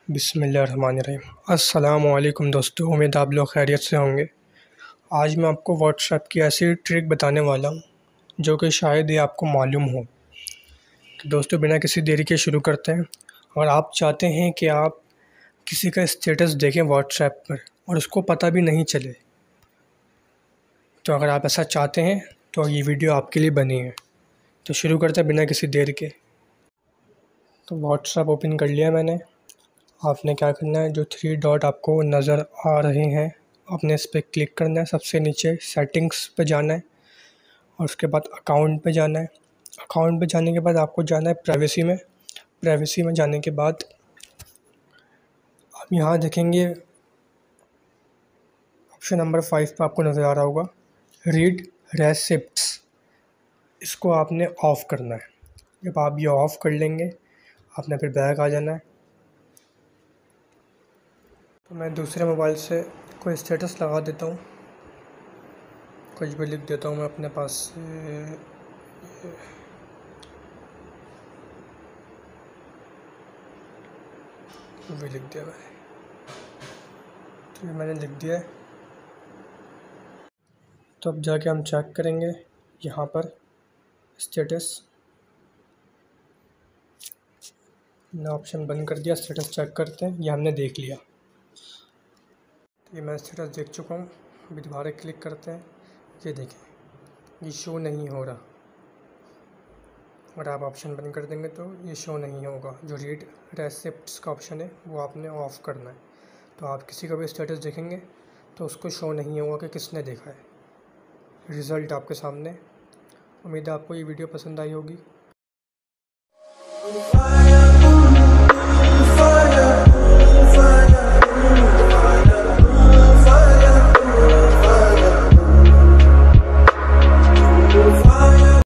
बिस्मिल्लाहिर्रहमानिर्रहीम। अस्सलामुअलैकुम दोस्तों, उम्मीद आप लोग खैरियत से होंगे। आज मैं आपको व्हाट्सएप की ऐसी ट्रिक बताने वाला हूँ जो कि शायद ये आपको मालूम हो। तो दोस्तों, बिना किसी देरी के शुरू करते हैं। और आप चाहते हैं कि आप किसी का स्टेटस देखें व्हाट्सएप पर और उसको पता भी नहीं चले, तो अगर आप ऐसा चाहते हैं तो ये वीडियो आपके लिए बनी है। तो शुरू करते हैं बिना किसी देर के। तो व्हाट्सएप ओपन कर लिया मैंने। आपने क्या करना है, जो 3 डॉट आपको नज़र आ रहे हैं आपने इस पर क्लिक करना है। सबसे नीचे सेटिंग्स पे जाना है और उसके बाद अकाउंट पे जाना है। अकाउंट पे जाने के बाद आपको जाना है प्राइवेसी में। प्राइवेसी में जाने के बाद आप यहाँ देखेंगे ऑप्शन नंबर 5 पे आपको नज़र आ रहा होगा रीड रेसिप्ट्स। इसको आपने ऑफ़ करना है। जब आप ये ऑफ़ कर लेंगे आपने फिर बैक आ जाना है। तो मैं दूसरे मोबाइल से कोई स्टेटस लगा देता हूँ, कुछ भी लिख देता हूँ मैं अपने पास से। भी लिख दिया मैंने, तो ये मैंने लिख दिया है। तो अब जाके हम चेक करेंगे यहाँ पर स्टेटस। मैंने ऑप्शन बंद कर दिया, स्टेटस चेक करते हैं। ये हमने देख लिया, तो ये मैं स्टेटस देख चुका हूँ। अभी दोबारा क्लिक करते हैं। ये देखें, ये शो नहीं हो रहा। अगर आप ऑप्शन बंद कर देंगे तो ये शो नहीं होगा। जो रीड रेसिप्ट्स का ऑप्शन है वो आपने ऑफ़ करना है। तो आप किसी का भी स्टेटस देखेंगे तो उसको शो नहीं होगा कि किसने देखा है। रिज़ल्ट आपके सामने। उम्मीद है आपको ये वीडियो पसंद आई होगी।